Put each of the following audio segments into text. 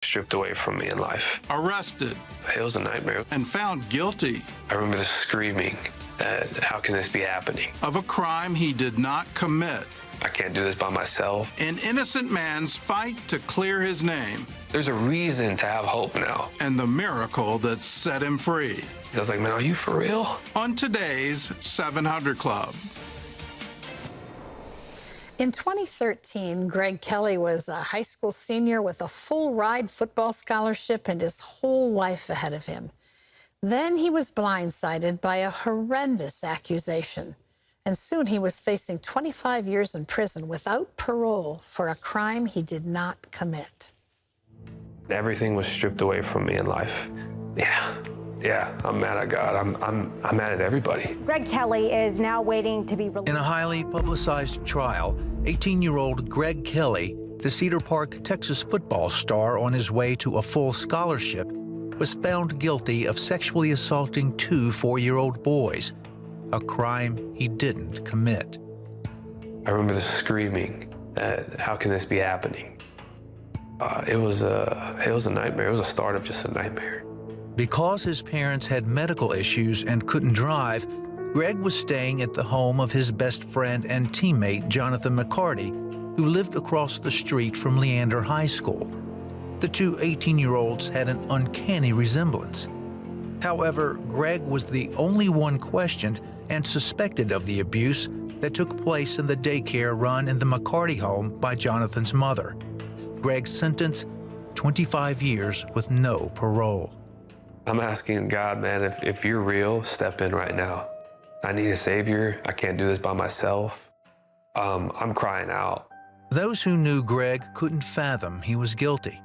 stripped away from me in life. Arrested. It was a nightmare. And found guilty. I remember the screaming, how can this be happening? Of a crime he did not commit. I can't do this by myself. An innocent man's fight to clear his name. There's a reason to have hope now. And the miracle that set him free. I was like, man, are you for real? On today's 700 Club. In 2013, Greg Kelly was a high school senior with a full-ride football scholarship and his whole life ahead of him. Then he was blindsided by a horrendous accusation. And soon he was facing 25 years in prison without parole for a crime he did not commit. Everything was stripped away from me in life. Yeah, I'm mad at God. I'm mad at everybody. Greg Kelly is now waiting to be released. In a highly publicized trial, 18-year-old Greg Kelly, the Cedar Park, Texas football star on his way to a full scholarship, was found guilty of sexually assaulting 2 4-year-old boys, a crime he didn't commit. I remember the screaming, how can this be happening? It was a nightmare. It was a start of just a nightmare. Because his parents had medical issues and couldn't drive, Greg was staying at the home of his best friend and teammate, Jonathan McCarty, who lived across the street from Leander High School. The two 18-year-olds had an uncanny resemblance. However, Greg was the only one questioned and suspected of the abuse that took place in the daycare run in the McCarty home by Jonathan's mother. Greg's sentence, 25 years with no parole. I'm asking God, man, if you're real, step in right now. I need a savior. I can't do this by myself. I'm crying out. Those who knew Greg couldn't fathom he was guilty.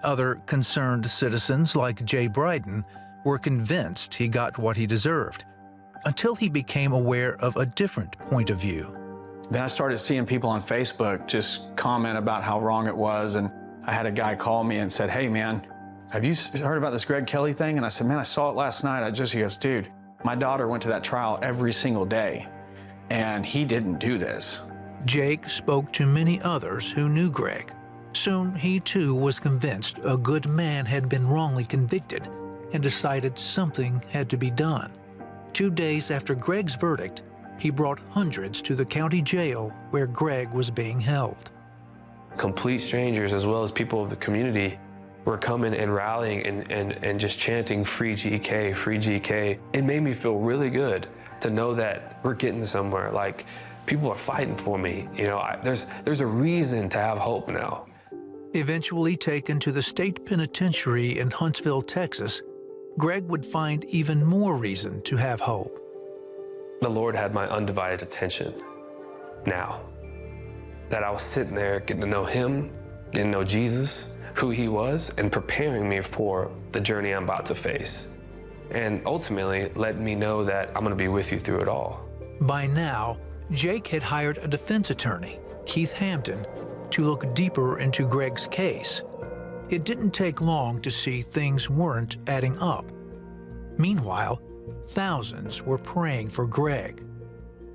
Other concerned citizens like Jay Bryden were convinced he got what he deserved, until he became aware of a different point of view. Then I started seeing people on Facebook just comment about how wrong it was, and I had a guy call me and said, hey man, have you heard about this Greg Kelly thing? And I said, man, I saw it last night. He goes, dude, my daughter went to that trial every single day, and he didn't do this. Jake spoke to many others who knew Greg. Soon, he too was convinced a good man had been wrongly convicted and decided something had to be done. 2 days after Greg's verdict, he brought hundreds to the county jail where Greg was being held. Complete strangers, as well as people of the community, were coming and rallying and just chanting free GK, free GK. It made me feel really good to know that we're getting somewhere. Like, people are fighting for me. You know, there's a reason to have hope now. Eventually taken to the state penitentiary in Huntsville, Texas, Greg would find even more reason to have hope. The Lord had my undivided attention now. That I was sitting there getting to know Him, getting to know Jesus, who He was, and preparing me for the journey I'm about to face. And ultimately, letting me know that I'm going to be with you through it all. By now, Jake had hired a defense attorney, Keith Hampton, to look deeper into Greg's case. It didn't take long to see things weren't adding up. Meanwhile, thousands were praying for Greg.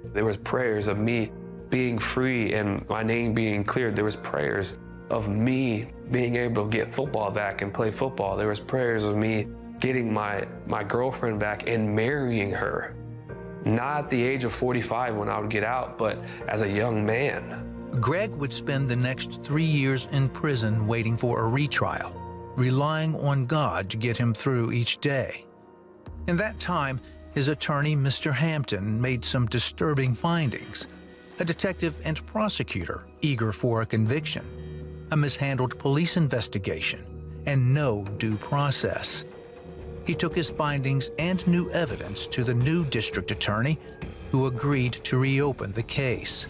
There was prayers of me being free and my name being cleared. There was prayers of me being able to get football back and play football. There was prayers of me getting my girlfriend back and marrying her. Not at the age of 45 when I would get out, but as a young man. Greg would spend the next 3 years in prison waiting for a retrial, relying on God to get him through each day. In that time, his attorney, Mr. Hampton, made some disturbing findings. A detective and prosecutor eager for a conviction, a mishandled police investigation, and no due process. He took his findings and new evidence to the new district attorney, who agreed to reopen the case.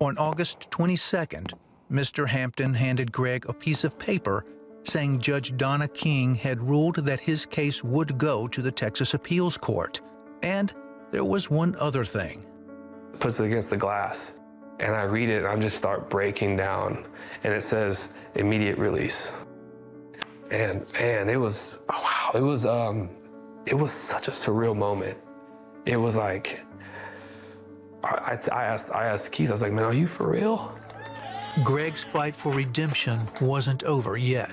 On August 22nd, Mr. Hampton handed Greg a piece of paper saying Judge Donna King had ruled that his case would go to the Texas Appeals Court. And there was one other thing. Puts it against the glass, and I read it, and I just start breaking down, and it says immediate release. And man, it was, oh wow, it was such a surreal moment. It was like, I asked Keith, I was like, man, are you for real? Greg's fight for redemption wasn't over yet.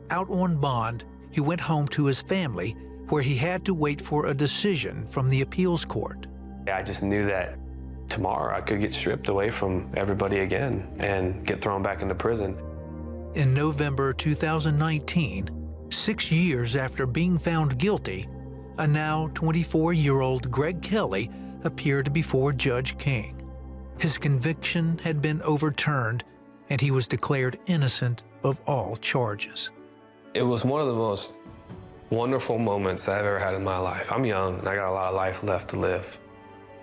Out on bond, he went home to his family, where he had to wait for a decision from the appeals court. I just knew that tomorrow I could get stripped away from everybody again and get thrown back into prison. In November 2019, 6 years after being found guilty, a now 24-year-old Greg Kelly appeared before Judge King. His conviction had been overturned, and he was declared innocent of all charges. It was one of the most wonderful moments I've ever had in my life. I'm young, and I got a lot of life left to live.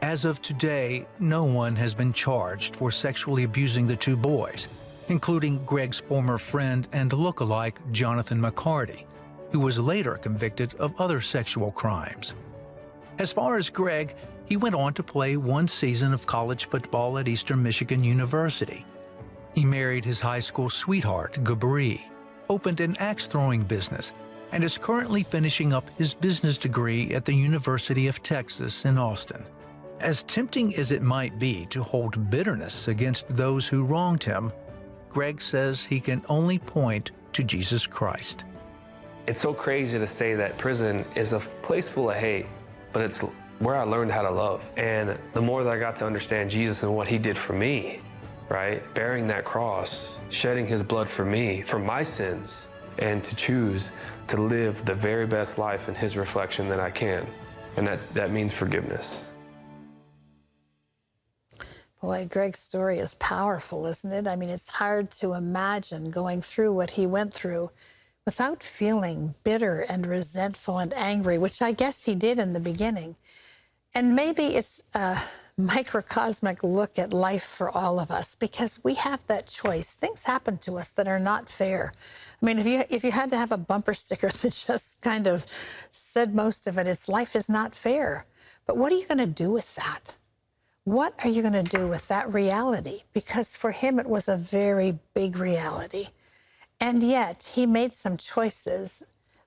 As of today, no one has been charged for sexually abusing the two boys, including Greg's former friend and lookalike Jonathan McCarty, who was later convicted of other sexual crimes. As far as Greg, he went on to play one season of college football at Eastern Michigan University. He married his high school sweetheart, Gabri, opened an axe-throwing business, and is currently finishing up his business degree at the University of Texas in Austin. As tempting as it might be to hold bitterness against those who wronged him, Greg says he can only point to Jesus Christ. It's so crazy to say that prison is a place full of hate, but it's where I learned how to love. And the more that I got to understand Jesus and what he did for me, right? Bearing that cross, shedding his blood for me, for my sins, and to choose to live the very best life in his reflection that I can. And that means forgiveness. Boy, Greg's story is powerful, isn't it? I mean, it's hard to imagine going through what he went through without feeling bitter and resentful and angry, which I guess he did in the beginning. And maybe it's a microcosmic look at life for all of us, because we have that choice. Things happen to us that are not fair. I mean, if you had to have a bumper sticker that just kind of said most of it, it's life is not fair. But what are you going to do with that? What are you going to do with that reality? Because for him, it was a very big reality. And yet, he made some choices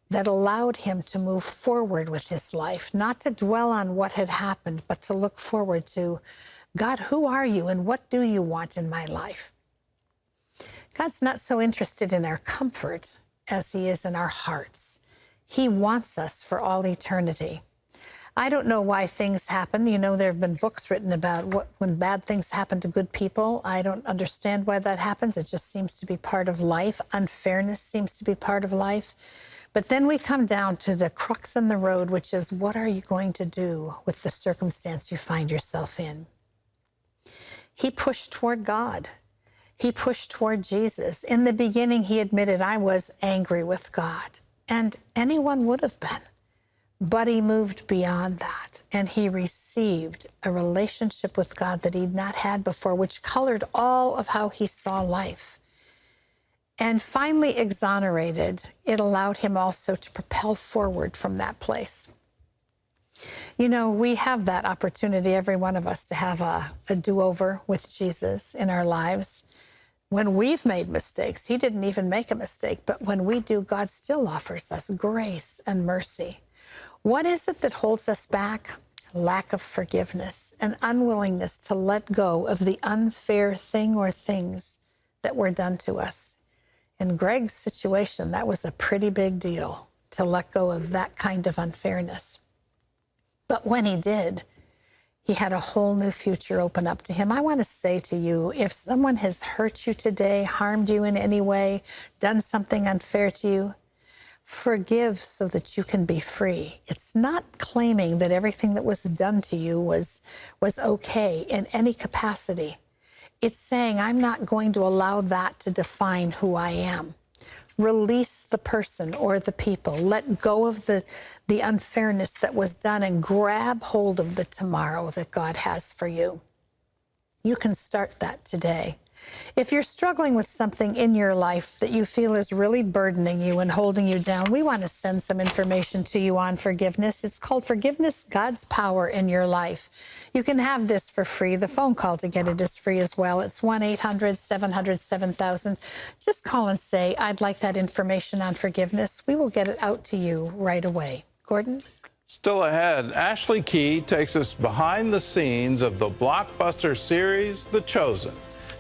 that allowed him to move forward with his life, not to dwell on what had happened, but to look forward to, God, who are you and what do you want in my life? God's not so interested in our comfort as he is in our hearts. He wants us for all eternity. I don't know why things happen. You know, there have been books written about when bad things happen to good people. I don't understand why that happens. It just seems to be part of life. Unfairness seems to be part of life. But then we come down to the crux in the road, which is, what are you going to do with the circumstance you find yourself in? He pushed toward God. He pushed toward Jesus. In the beginning, he admitted, I was angry with God. And anyone would have been. But he moved beyond that, and he received a relationship with God that he'd not had before, which colored all of how he saw life. And finally exonerated, it allowed him also to propel forward from that place. You know, we have that opportunity, every one of us, to have a do-over with Jesus in our lives. When we've made mistakes, he didn't even make a mistake, but when we do, God still offers us grace and mercy. What is it that holds us back? Lack of forgiveness, an unwillingness to let go of the unfair thing or things that were done to us. In Greg's situation, that was a pretty big deal, to let go of that kind of unfairness. But when he did, he had a whole new future open up to him. I want to say to you, if someone has hurt you today, harmed you in any way, done something unfair to you, forgive so that you can be free. It's not claiming that everything that was done to you was okay in any capacity. It's saying, I'm not going to allow that to define who I am. Release the person or the people. Let go of the unfairness that was done and grab hold of the tomorrow that God has for you. You can start that today. If you're struggling with something in your life that you feel is really burdening you and holding you down, we want to send some information to you on forgiveness. It's called Forgiveness, God's Power in Your Life. You can have this for free. The phone call to get it is free as well. It's 1-800-700-7000. Just call and say, I'd like that information on forgiveness. We will get it out to you right away. Gordon? Still ahead, Ashley Key takes us behind the scenes of the blockbuster series, The Chosen.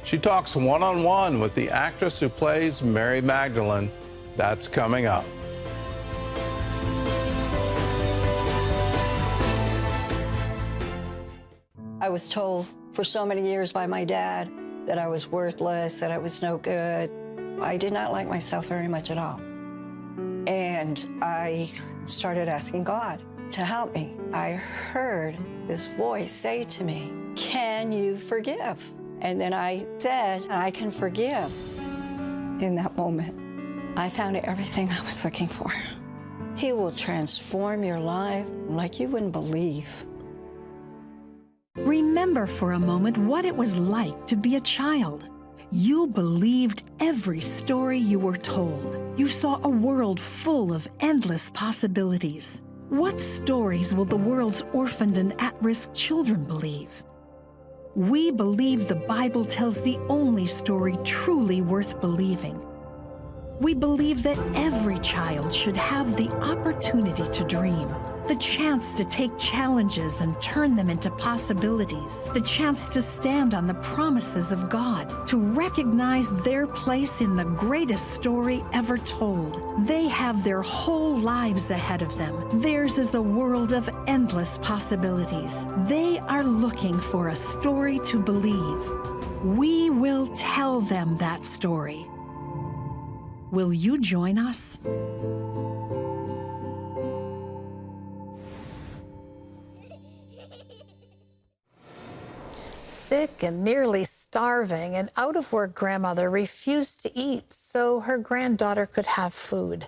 She talks one-on-one with the actress who plays Mary Magdalene. That's coming up. I was told for so many years by my dad that I was worthless, that I was no good. I did not like myself very much at all. And I started asking God to help me. I heard this voice say to me, "Can you forgive?" And then I said, "I can forgive." In that moment, I found everything I was looking for. He will transform your life like you wouldn't believe. Remember for a moment what it was like to be a child. You believed every story you were told. You saw a world full of endless possibilities. What stories will the world's orphaned and at-risk children believe? We believe the Bible tells the only story truly worth believing. We believe that every child should have the opportunity to dream, the chance to take challenges and turn them into possibilities, the chance to stand on the promises of God, to recognize their place in the greatest story ever told. They have their whole lives ahead of them. Theirs is a world of endless possibilities. They are looking for a story to believe. We will tell them that story. Will you join us? Sick and nearly starving, an out-of-work grandmother refused to eat so her granddaughter could have food.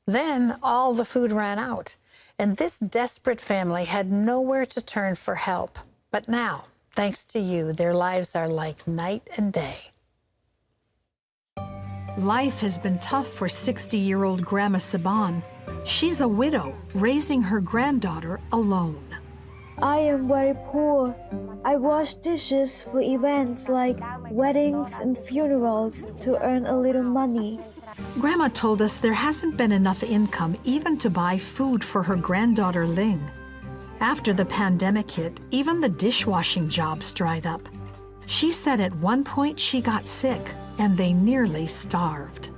Then all the food ran out, and this desperate family had nowhere to turn for help. But now, thanks to you, their lives are like night and day. Life has been tough for 60-year-old Grandma Saban. She's a widow, raising her granddaughter alone. I am very poor. I wash dishes for events like weddings and funerals to earn a little money. Grandma told us there hasn't been enough income even to buy food for her granddaughter Ling. After the pandemic hit, even the dishwashing jobs dried up. She said at one point she got sick and they nearly starved.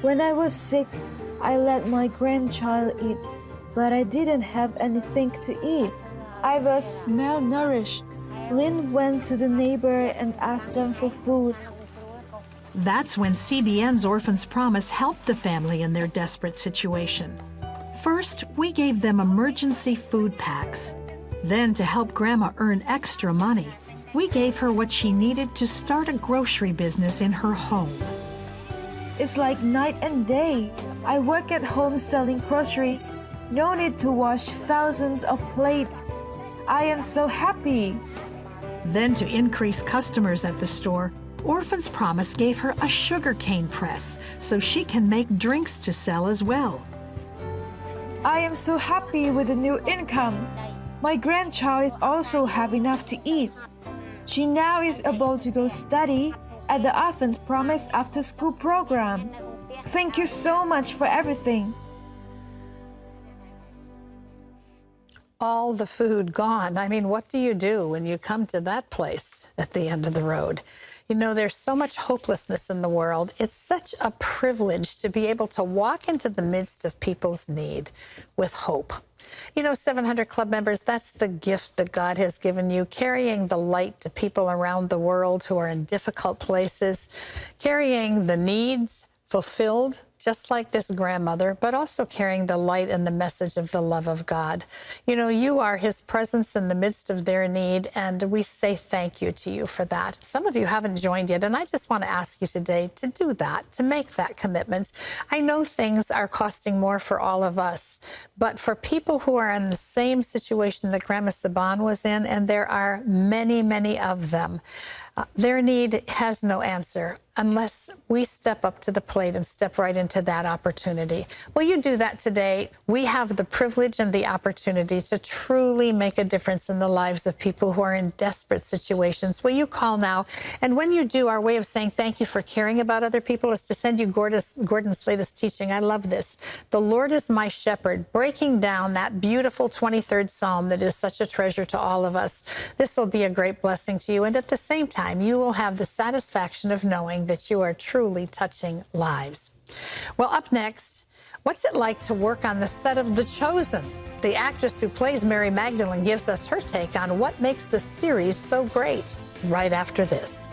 When I was sick, I let my grandchild eat, but I didn't have anything to eat. I was malnourished. Lynn went to the neighbor and asked them for food. That's when CBN's Orphans Promise helped the family in their desperate situation. First, we gave them emergency food packs. Then, to help Grandma earn extra money, we gave her what she needed to start a grocery business in her home. It's like night and day. I work at home selling groceries. No need to wash thousands of plates. I am so happy. Then, to increase customers at the store, Orphans Promise gave her a sugarcane press so she can make drinks to sell as well. I am so happy with the new income. My grandchild also have enough to eat. She now is able to go study at the Orphans Promise after school program. Thank you so much for everything. All the food gone. I mean, what do you do when you come to that place at the end of the road? You know, there's so much hopelessness in the world. It's such a privilege to be able to walk into the midst of people's need with hope. You know, 700 Club members, that's the gift that God has given you, carrying the light to people around the world who are in difficult places, carrying the needs fulfilled, just like this grandmother, but also carrying the light and the message of the love of God. You know, you are his presence in the midst of their need, and we say thank you to you for that. Some of you haven't joined yet, and I just want to ask you today to do that, to make that commitment. I know things are costing more for all of us, but for people who are in the same situation that Grandma Saban was in, and there are many, many of them, their need has no answer unless we step up to the plate and step right into that opportunity. Will you do that today? We have the privilege and the opportunity to truly make a difference in the lives of people who are in desperate situations. Will you call now? And when you do, our way of saying thank you for caring about other people is to send you Gordon's latest teaching. I love this. The Lord is my shepherd, breaking down that beautiful 23rd Psalm that is such a treasure to all of us. This will be a great blessing to you. And at the same time, time, you will have the satisfaction of knowing that you are truly touching lives. Well, up next, what's it like to work on the set of The Chosen? The actress who plays Mary Magdalene gives us her take on what makes the series so great, right after this.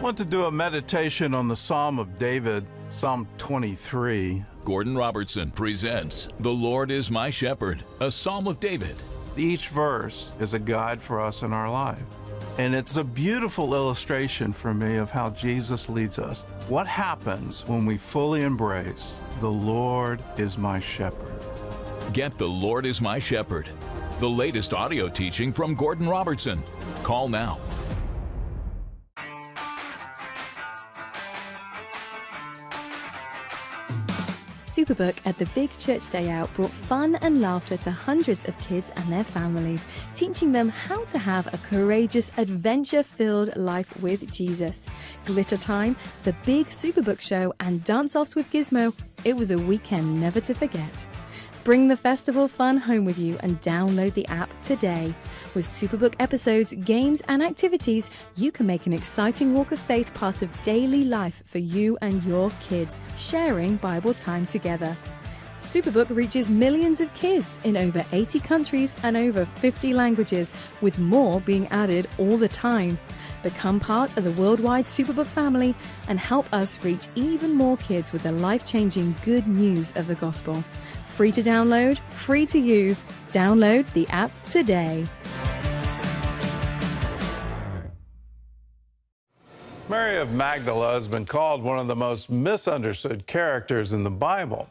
Want to do a meditation on the Psalm of David, Psalm 23. Gordon Robertson presents The Lord is My Shepherd, a Psalm of David. Each verse is a guide for us in our life. And it's a beautiful illustration for me of how Jesus leads us. What happens when we fully embrace the Lord is my shepherd? Get The Lord is My Shepherd, the latest audio teaching from Gordon Robertson. Call now. Superbook at the Big Church Day Out brought fun and laughter to hundreds of kids and their families, teaching them how to have a courageous, adventure-filled life with Jesus. Glitter time, the big Superbook show, and dance-offs with Gizmo. It was a weekend never to forget. Bring the festival fun home with you and download the app today. With Superbook episodes, games, and activities, you can make an exciting walk of faith part of daily life for you and your kids, sharing Bible time together. Superbook reaches millions of kids in over 80 countries and over 50 languages, with more being added all the time. Become part of the worldwide Superbook family and help us reach even more kids with the life-changing good news of the gospel. Free to download, free to use. Download the app today. Mary of Magdala has been called one of the most misunderstood characters in the Bible.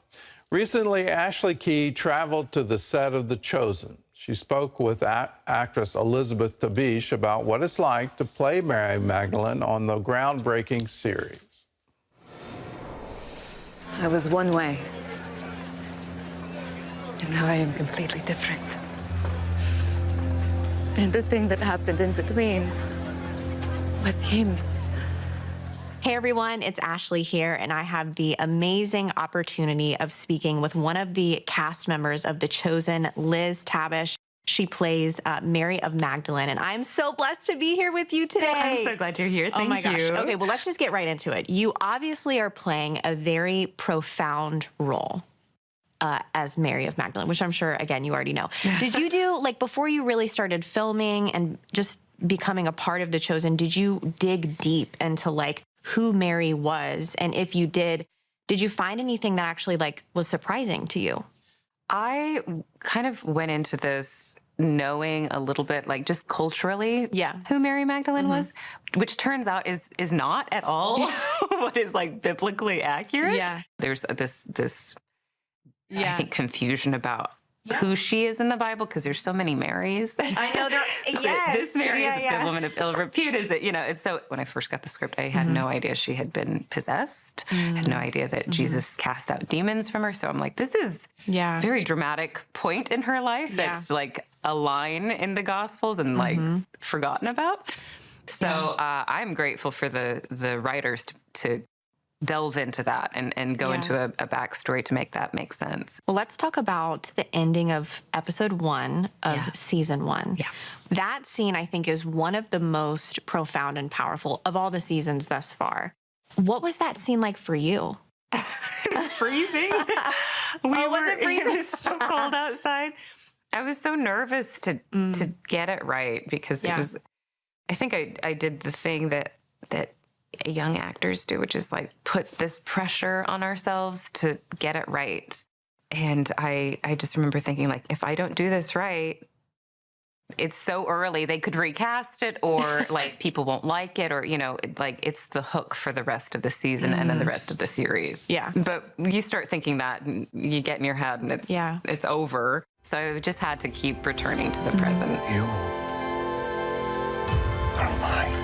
Recently, Ashley Key traveled to the set of The Chosen. She spoke with actress Elizabeth Tabish about what it's like to play Mary Magdalene on the groundbreaking series. I was one way, and now I am completely different. And the thing that happened in between was him. Hey everyone, it's Ashley here, and I have the amazing opportunity of speaking with one of the cast members of The Chosen, Liz Tabish. She plays Mary of Magdalene, and I'm so blessed to be here with you today. I'm so glad you're here. Thank you. Oh my gosh. Okay, well, let's just get right into it. You obviously are playing a very profound role as Mary of Magdalene, which I'm sure, again, you already know. Did you do, like, before you really started filming and just becoming a part of The Chosen, did you dig deep into, like, who Mary was? And if you did you find anything that actually, like, was surprising to you? I kind of went into this knowing a little bit, like, just culturally, who Mary Magdalene was, which turns out is not at all what is, like, biblically accurate. Yeah. There's this I think, confusion about who she is in the Bible, because there's so many Marys. I know there. Yes. This Mary is the woman of ill repute. Is it? You know. It's so. When I first got the script, I had no idea she had been possessed. Had no idea that Jesus cast out demons from her. So I'm like, this is a very dramatic point in her life. That's like a line in the Gospels and like forgotten about. So I'm grateful for the writers to delve into that and go into a backstory to make that make sense. Well, let's talk about the ending of episode 1 of season 1. Yeah. That scene, I think, is one of the most profound and powerful of all the seasons thus far. What was that scene like for you? It was freezing. Was it freezing? It was so cold outside. I was so nervous to get it right, because it was, I think I did the thing that young actors do, which is like put this pressure on ourselves to get it right. And I just remember thinking, like, if I don't do this right, it's so early, they could recast it, or like people won't like it, or, you know, like it's the hook for the rest of the season and then the rest of the series. Yeah. But you start thinking that and you get in your head and it's over. So I just had to keep returning to the present. You are mine.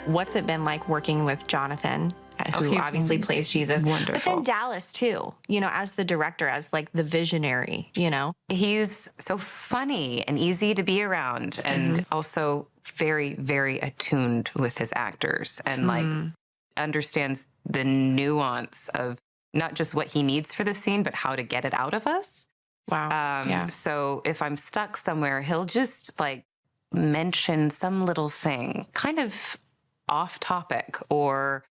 What's it been like working with Jonathan who obviously plays Jesus. Wonderful. But then Dallas too, you know, as the director, as like the visionary, you know. He's so funny and easy to be around, and also very, very attuned with his actors, and like understands the nuance of not just what he needs for the scene, but how to get it out of us. Wow. So if I'm stuck somewhere, he'll just like mention some little thing, kind of off topic, or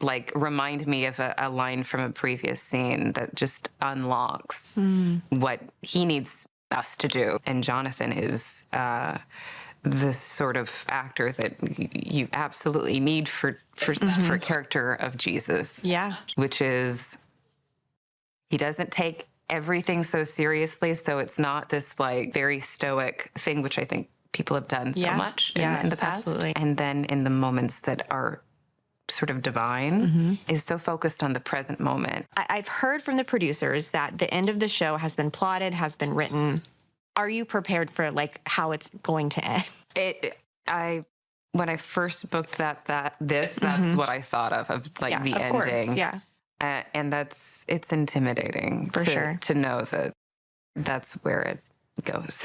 like remind me of a line from a previous scene that just unlocks what he needs us to do. And Jonathan is the sort of actor that you absolutely need for character of Jesus. Yeah. Which is, he doesn't take everything so seriously, so it's not this like very stoic thing, which I think people have done so much in the past. Absolutely. And then in the moments that are sort of divine, is so focused on the present moment. I've heard from the producers that the end of the show has been plotted, has been written. Are you prepared for like how it's going to end? When I first booked that's what I thought of like the ending. Course, yeah. And it's intimidating to know that that's where it goes.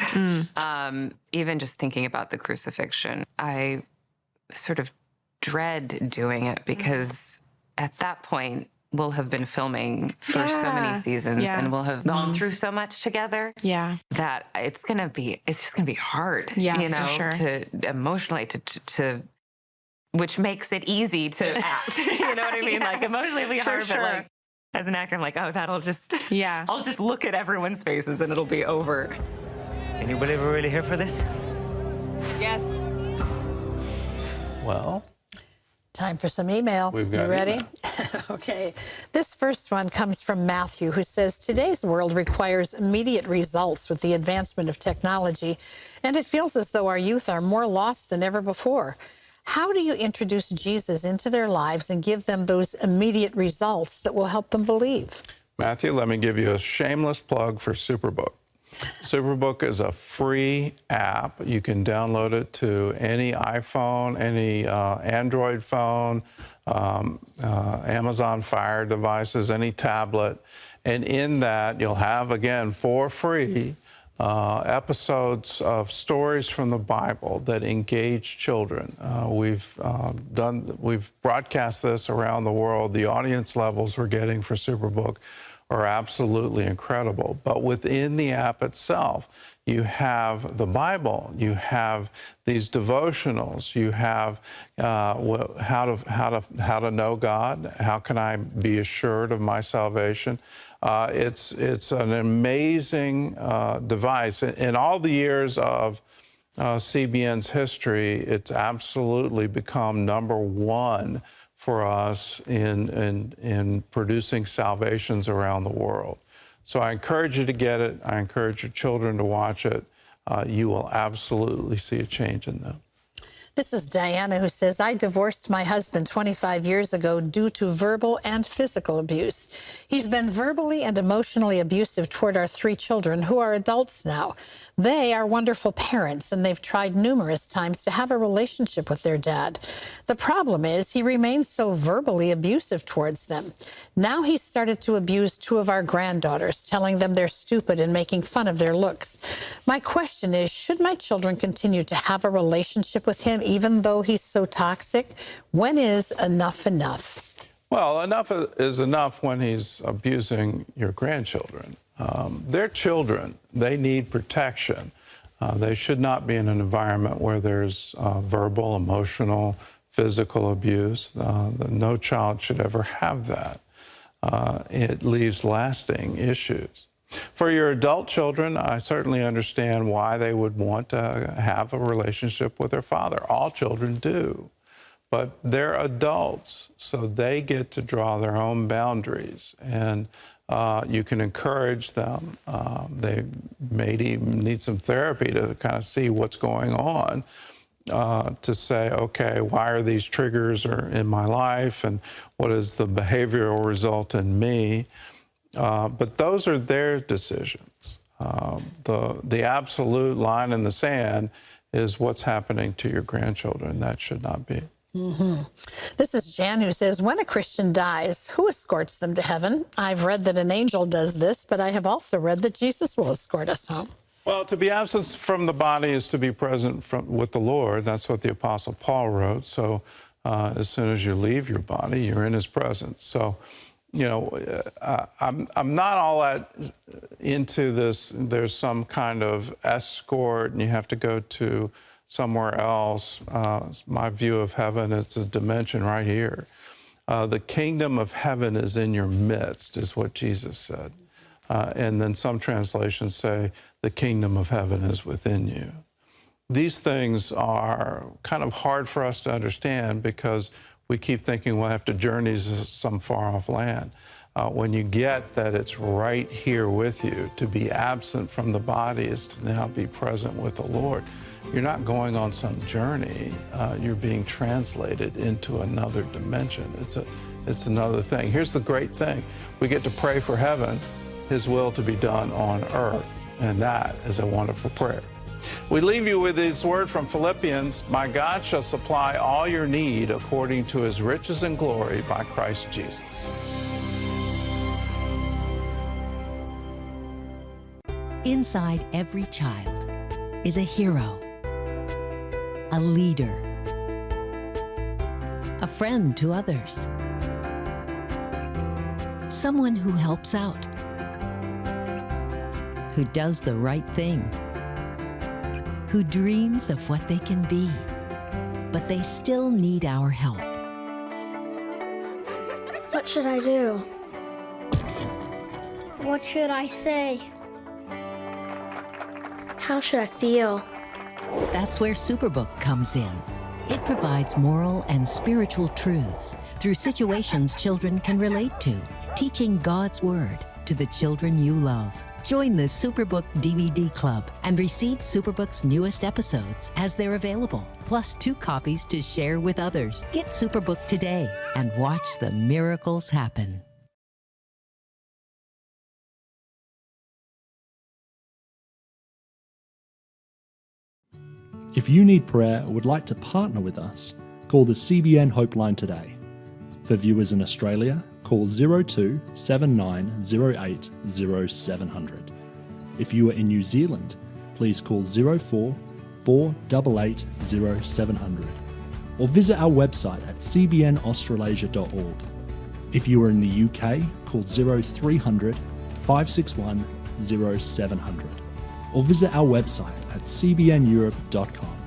Even just thinking about the crucifixion, I sort of dread doing it, because at that point we'll have been filming for so many seasons and we'll have gone through so much together that it's just gonna be hard, you know, to emotionally to which makes it easy to act. You know what I mean? Like emotionally it'll be hard, but like as an actor, I'm like, oh, that'll just, I'll just look at everyone's faces and it'll be over. Can you believe we're really here for this? Yes. Well, time for some email. We've got you ready? email. Okay. This first one comes from Matthew, who says, today's world requires immediate results with the advancement of technology, and it feels as though our youth are more lost than ever before. How do you introduce Jesus into their lives and give them those immediate results that will help them believe? Matthew, let me give you a shameless plug for Superbook. Superbook is a free app. You can download it to any iPhone, any Android phone, Amazon Fire devices, any tablet. And in that, you'll have, again, for free, episodes of stories from the Bible that engage children. We've broadcast this around the world. The audience levels we're getting for Superbook are absolutely incredible. But within the app itself, you have the Bible, you have these devotionals, you have how to know God, how can I be assured of my salvation. It's an amazing device. In all the years of CBN's history, it's absolutely become #1 for us in producing salvations around the world. So I encourage you to get it. I encourage your children to watch it. You will absolutely see a change in them. This is Diana, who says, I divorced my husband 25 years ago due to verbal and physical abuse. He's been verbally and emotionally abusive toward our 3 children, who are adults now. They are wonderful parents, and they've tried numerous times to have a relationship with their dad. The problem is he remains so verbally abusive towards them. Now he's started to abuse 2 of our granddaughters, telling them they're stupid and making fun of their looks. My question is, should my children continue to have a relationship with him even though he's so toxic? When is enough enough? Well, enough is enough when he's abusing your grandchildren. They're children. They need protection. They should not be in an environment where there's verbal, emotional, physical abuse. No child should ever have that. It leaves lasting issues. For your adult children, I certainly understand why they would want to have a relationship with their father. All children do. But they're adults, so they get to draw their own boundaries. And you can encourage them. They may even need some therapy to kind of see what's going on, to say, okay, why are these triggers in my life, and what is the behavioral result in me? But those are their decisions. The absolute line in the sand is what's happening to your grandchildren. That should not be. This is Jan who says, when a Christian dies, who escorts them to heaven? I've read that an angel does this, but I have also read that Jesus will escort us home. Well, to be absent from the body is to be present with the Lord. That's what the Apostle Paul wrote. So as soon as you leave your body, you're in his presence. So, you know, I'm not all that into this. There's some kind of escort and you have to go to somewhere else. My view of heaven, it's a dimension right here. The kingdom of heaven is in your midst, is what Jesus said. And then some translations say the kingdom of heaven is within you. These things are kind of hard for us to understand because we keep thinking we'll have to journey to some far off land. When you get that it's right here with you, to be absent from the body is to now be present with the Lord. You're not going on some journey. You're being translated into another dimension. It's another thing. Here's the great thing. We get to pray for heaven, his will to be done on earth. And that is a wonderful prayer. We leave you with this word from Philippians, my God shall supply all your need according to his riches and glory by Christ Jesus. Inside every child is a hero, a leader, a friend to others, someone who helps out, who does the right thing, who dreams of what they can be, but they still need our help. What should I do? What should I say? How should I feel? That's where Superbook comes in. It provides moral and spiritual truths through situations children can relate to, teaching God's Word to the children you love. Join the Superbook DVD Club and receive Superbook's newest episodes as they're available, plus 2 copies to share with others. Get Superbook today and watch the miracles happen. If you need prayer or would like to partner with us, call the CBN Hope Line today. For viewers in Australia, call 02 7908 0700. If you are in New Zealand, please call 04 488 0700 or visit our website at cbnaustralasia.org. If you are in the UK, call 0300 561 0700 or visit our website at cbneurope.com.